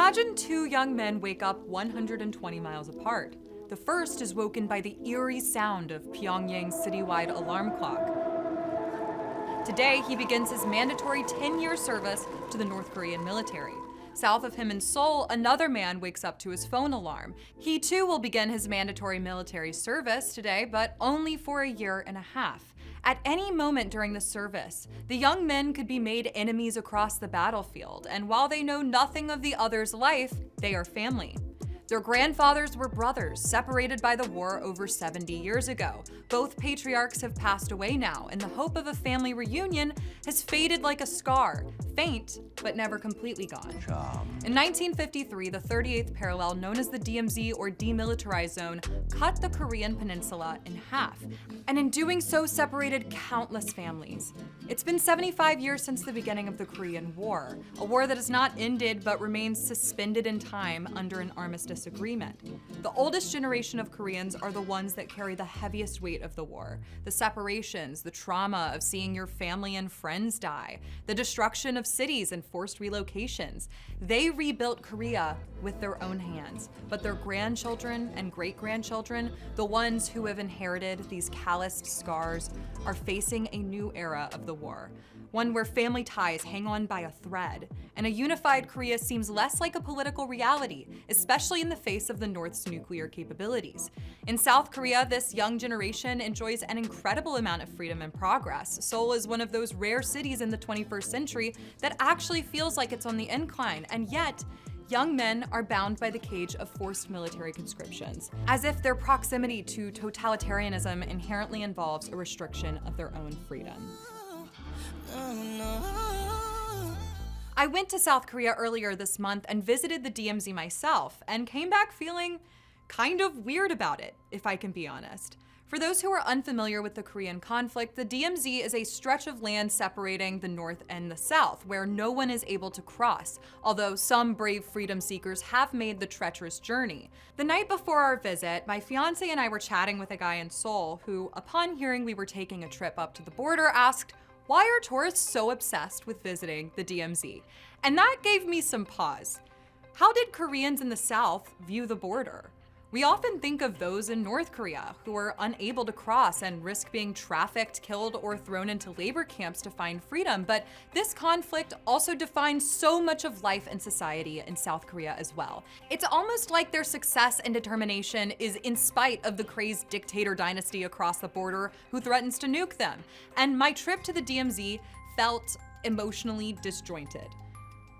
Imagine two young men wake up 120 miles apart. The first is woken by the eerie sound of Pyongyang's citywide alarm clock. Today, he begins his mandatory 10-year service to the North Korean military. South of him in Seoul, another man wakes up to his phone alarm. He too will begin his mandatory military service today, but only for a year and a half. At any moment during the service, the young men could be made enemies across the battlefield, and while they know nothing of the other's life, they are family. Their grandfathers were brothers, separated by the war over 70 years ago. Both patriarchs have passed away now, and the hope of a family reunion has faded like a scar, faint, but never completely gone. In 1953, the 38th parallel, known as the DMZ or Demilitarized Zone, cut the Korean peninsula in half, and in doing so separated countless families. It's been 75 years since the beginning of the Korean War, a war that has not ended but remains suspended in time under an armistice agreement. The oldest generation of Koreans are the ones that carry the heaviest weight of the war. The separations, the trauma of seeing your family and friends die, the destruction of cities and forced relocations. They rebuilt Korea with their own hands, but their grandchildren and great-grandchildren, the ones who have inherited these calloused scars, are facing a new era of the war. One where family ties hang on by a thread, and a unified Korea seems less like a political reality, especially in the face of the North's nuclear capabilities. In South Korea, this young generation enjoys an incredible amount of freedom and progress. Seoul is one of those rare cities in the 21st century that actually feels like it's on the incline, and yet, young men are bound by the cage of forced military conscriptions, as if their proximity to totalitarianism inherently involves a restriction of their own freedom. I went to South Korea earlier this month and visited the DMZ myself, and came back feeling kind of weird about it, if I can be honest. For those who are unfamiliar with the Korean conflict, the DMZ is a stretch of land separating the North and the South, where no one is able to cross, although some brave freedom seekers have made the treacherous journey. The night before our visit, my fiance and I were chatting with a guy in Seoul who, upon hearing we were taking a trip up to the border, asked, "Why are tourists so obsessed with visiting the DMZ?" And that gave me some pause. How did Koreans in the South view the border? We often think of those in North Korea who are unable to cross and risk being trafficked, killed, or thrown into labor camps to find freedom, but this conflict also defines so much of life and society in South Korea as well. It's almost like their success and determination is in spite of the crazed dictator dynasty across the border who threatens to nuke them. And my trip to the DMZ felt emotionally disjointed.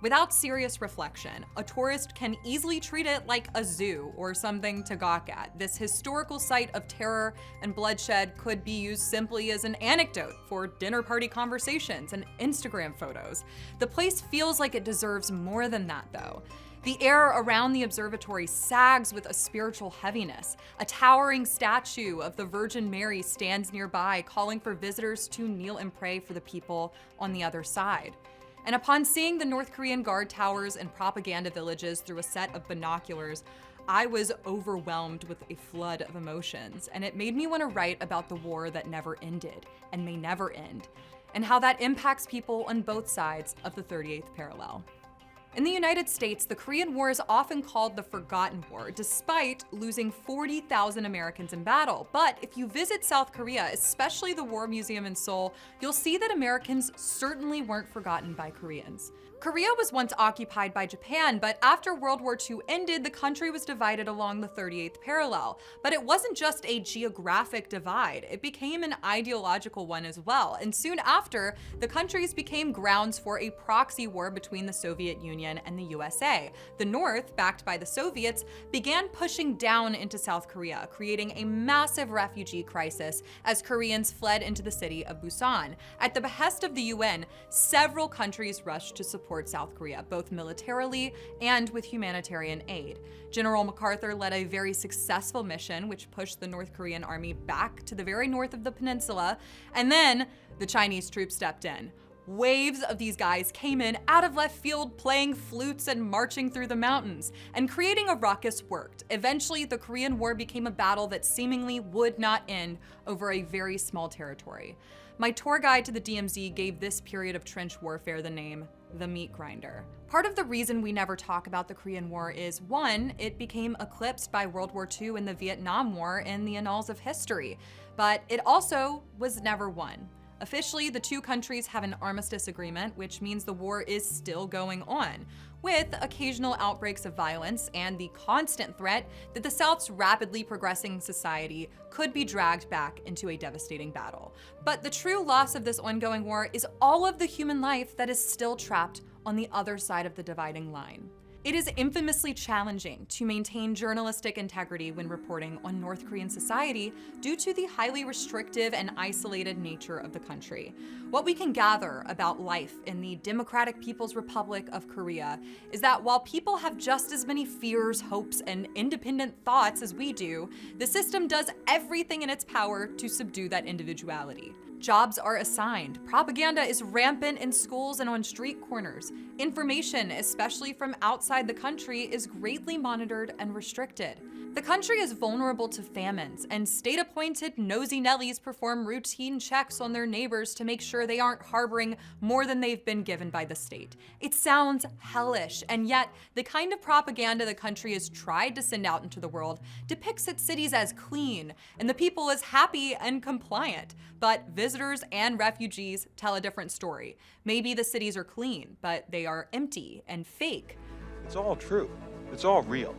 Without serious reflection, a tourist can easily treat it like a zoo or something to gawk at. This historical site of terror and bloodshed could be used simply as an anecdote for dinner party conversations and Instagram photos. The place feels like it deserves more than that, though. The air around the observatory sags with a spiritual heaviness. A towering statue of the Virgin Mary stands nearby, calling for visitors to kneel and pray for the people on the other side. And upon seeing the North Korean guard towers and propaganda villages through a set of binoculars, I was overwhelmed with a flood of emotions, and it made me want to write about the war that never ended and may never end, and how that impacts people on both sides of the 38th parallel. In the United States, the Korean War is often called the Forgotten War, despite losing 40,000 Americans in battle. But if you visit South Korea, especially the War Museum in Seoul, you'll see that Americans certainly weren't forgotten by Koreans. Korea was once occupied by Japan, but after World War II ended, the country was divided along the 38th parallel. But it wasn't just a geographic divide, it became an ideological one as well. And soon after, the countries became grounds for a proxy war between the Soviet Union and the USA. The North, backed by the Soviets, began pushing down into South Korea, creating a massive refugee crisis as Koreans fled into the city of Busan. At the behest of the UN, several countries rushed to support South Korea, both militarily and with humanitarian aid. General MacArthur led a very successful mission which pushed the North Korean army back to the very north of the peninsula, and then the Chinese troops stepped in. Waves of these guys came in out of left field, playing flutes and marching through the mountains, and creating a ruckus worked. Eventually, the Korean War became a battle that seemingly would not end over a very small territory. My tour guide to the DMZ gave this period of trench warfare the name the meat grinder. Part of the reason we never talk about the Korean War is, one, it became eclipsed by World War II and the Vietnam War in the annals of history, but it also was never won. Officially, the two countries have an armistice agreement, which means the war is still going on, with occasional outbreaks of violence and the constant threat that the South's rapidly progressing society could be dragged back into a devastating battle. But the true loss of this ongoing war is all of the human life that is still trapped on the other side of the dividing line. It is infamously challenging to maintain journalistic integrity when reporting on North Korean society due to the highly restrictive and isolated nature of the country. What we can gather about life in the Democratic People's Republic of Korea is that while people have just as many fears, hopes, and independent thoughts as we do, the system does everything in its power to subdue that individuality. Jobs are assigned. Propaganda is rampant in schools and on street corners. Information, especially from outside the country, is greatly monitored and restricted. The country is vulnerable to famines, and state-appointed nosy Nellies perform routine checks on their neighbors to make sure they aren't harboring more than they've been given by the state. It sounds hellish, and yet the kind of propaganda the country has tried to send out into the world depicts its cities as clean and the people as happy and compliant. But visitors and refugees tell a different story. Maybe the cities are clean, but they are empty and fake. It's all true. It's all real.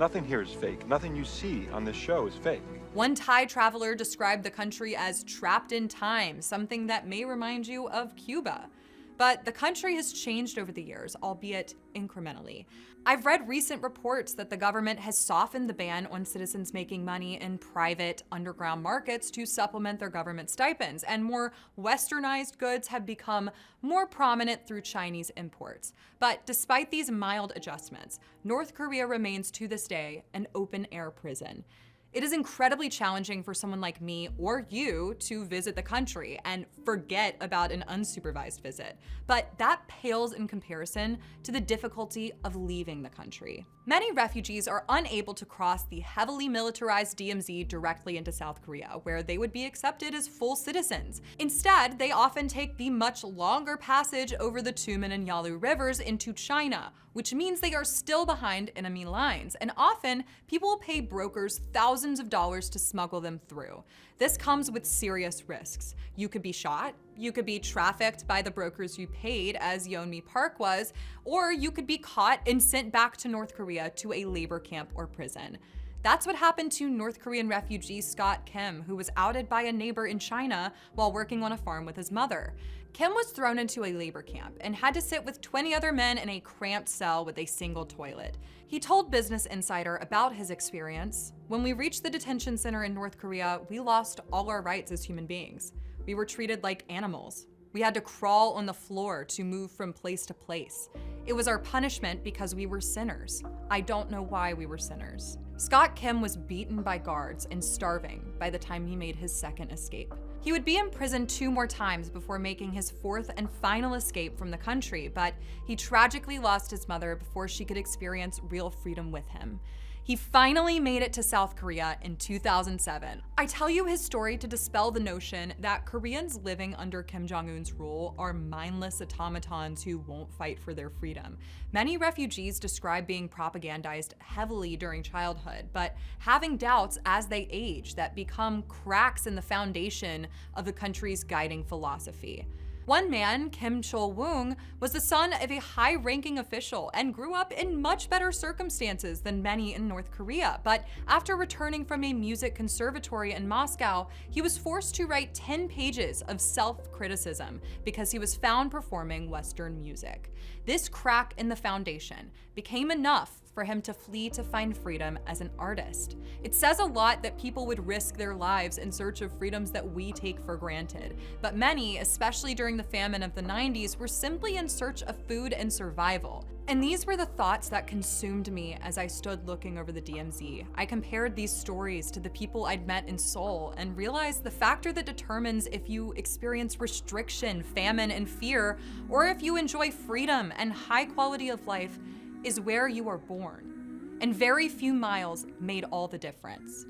Nothing here is fake. Nothing you see on this show is fake. One Thai traveler described the country as trapped in time, something that may remind you of Cuba. But the country has changed over the years, albeit incrementally. I've read recent reports that the government has softened the ban on citizens making money in private underground markets to supplement their government stipends, and more westernized goods have become more prominent through Chinese imports. But despite these mild adjustments, North Korea remains to this day an open-air prison. It is incredibly challenging for someone like me or you to visit the country and forget about an unsupervised visit. But that pales in comparison to the difficulty of leaving the country. Many refugees are unable to cross the heavily militarized DMZ directly into South Korea, where they would be accepted as full citizens. Instead, they often take the much longer passage over the Tumen and Yalu rivers into China, which means they are still behind enemy lines, and often people will pay brokers thousands of dollars to smuggle them through. This comes with serious risks. You could be shot, you could be trafficked by the brokers you paid, as Yeonmi Park was, or you could be caught and sent back to North Korea to a labor camp or prison. That's what happened to North Korean refugee Scott Kim, who was outed by a neighbor in China while working on a farm with his mother. Kim was thrown into a labor camp and had to sit with 20 other men in a cramped cell with a single toilet. He told Business Insider about his experience. "When we reached the detention center in North Korea, we lost all our rights as human beings. We were treated like animals. We had to crawl on the floor to move from place to place. It was our punishment because we were sinners. I don't know why we were sinners." Scott Kim was beaten by guards and starving by the time he made his second escape. He would be in prison 2 more times before making his 4th and final escape from the country, but he tragically lost his mother before she could experience real freedom with him. He finally made it to South Korea in 2007. I tell you his story to dispel the notion that Koreans living under Kim Jong-un's rule are mindless automatons who won't fight for their freedom. Many refugees describe being propagandized heavily during childhood, but having doubts as they age that become cracks in the foundation of the country's guiding philosophy. One man, Kim Chol-woong, was the son of a high-ranking official and grew up in much better circumstances than many in North Korea. But after returning from a music conservatory in Moscow, he was forced to write 10 pages of self-criticism because he was found performing Western music. This crack in the foundation became enough for him to flee to find freedom as an artist. It says a lot that people would risk their lives in search of freedoms that we take for granted. But many, especially during the famine of the 90s, were simply in search of food and survival. And these were the thoughts that consumed me as I stood looking over the DMZ. I compared these stories to the people I'd met in Seoul and realized the factor that determines if you experience restriction, famine, and fear, or if you enjoy freedom and high quality of life, is where you are born. And very few miles made all the difference.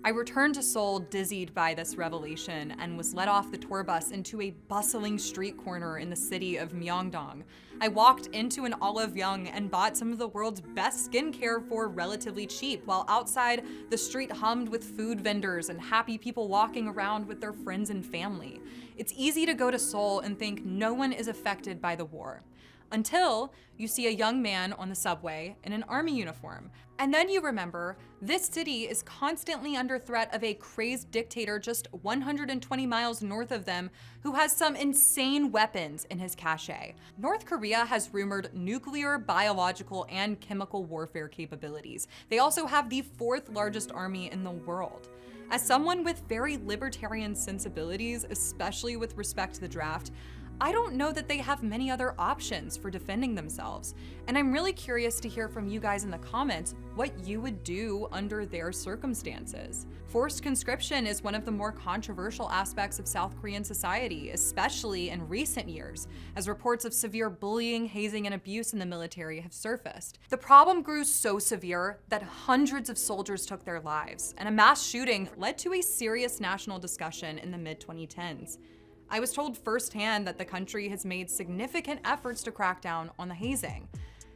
I returned to Seoul dizzied by this revelation and was led off the tour bus into a bustling street corner in the city of Myeongdong. I walked into an Olive Young and bought some of the world's best skincare for relatively cheap, while outside the street hummed with food vendors and happy people walking around with their friends and family. It's easy to go to Seoul and think no one is affected by the war, until you see a young man on the subway in an army uniform. And then you remember this city is constantly under threat of a crazed dictator just 120 miles north of them who has some insane weapons in his cache. North Korea has rumored nuclear, biological, and chemical warfare capabilities. They also have the 4th largest army in the world. As someone with very libertarian sensibilities, especially with respect to the draft, I don't know that they have many other options for defending themselves. And I'm really curious to hear from you guys in the comments what you would do under their circumstances. Forced conscription is one of the more controversial aspects of South Korean society, especially in recent years, as reports of severe bullying, hazing, and abuse in the military have surfaced. The problem grew so severe that hundreds of soldiers took their lives, and a mass shooting led to a serious national discussion in the mid-2010s. I was told firsthand that the country has made significant efforts to crack down on the hazing.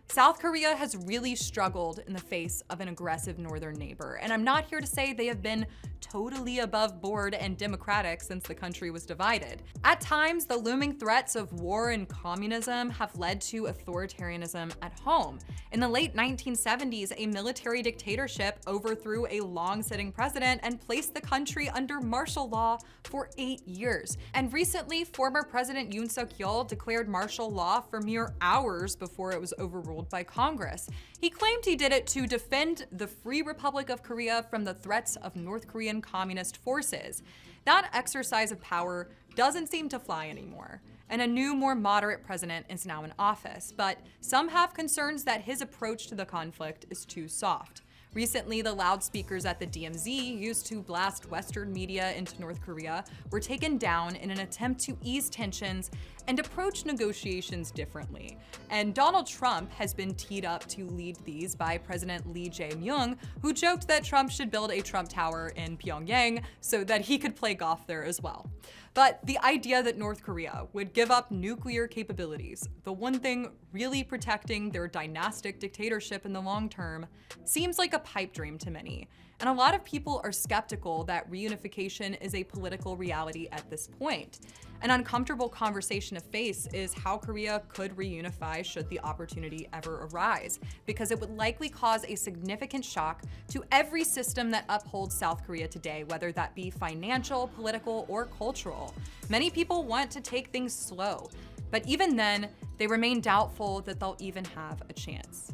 South Korea has really struggled in the face of an aggressive northern neighbor, and I'm not here to say they have been totally above board and democratic since the country was divided. At times, the looming threats of war and communism have led to authoritarianism at home. In the late 1970s, a military dictatorship overthrew a long-sitting president and placed the country under martial law for 8 years. And recently, former President Yoon Suk-yeol declared martial law for mere hours before it was overruled by Congress. He claimed he did it to defend the Free Republic of Korea from the threats of North Korean communist forces. That exercise of power doesn't seem to fly anymore, and a new, more moderate president is now in office, but some have concerns that his approach to the conflict is too soft. Recently, the loudspeakers at the DMZ used to blast Western media into North Korea were taken down in an attempt to ease tensions and approach negotiations differently. And Donald Trump has been teed up to lead these by President Lee Jae-myung, who joked that Trump should build a Trump Tower in Pyongyang so that he could play golf there as well. But the idea that North Korea would give up nuclear capabilities, the one thing really protecting their dynastic dictatorship in the long term, seems like a pipe dream to many. And a lot of people are skeptical that reunification is a political reality at this point. An uncomfortable conversation to face is how Korea could reunify should the opportunity ever arise, because it would likely cause a significant shock to every system that upholds South Korea today, whether that be financial, political, or cultural. Many people want to take things slow, but even then, they remain doubtful that they'll even have a chance.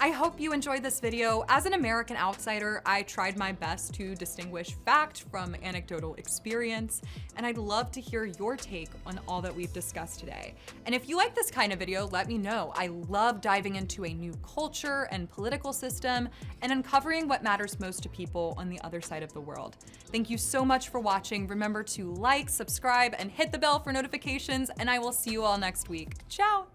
I hope you enjoyed this video. As an American outsider, I tried my best to distinguish fact from anecdotal experience, and I'd love to hear your take on all that we've discussed today. And if you like this kind of video, let me know. I love diving into a new culture and political system and uncovering what matters most to people on the other side of the world. Thank you so much for watching. Remember to like, subscribe, and hit the bell for notifications, and I will see you all next week. Ciao!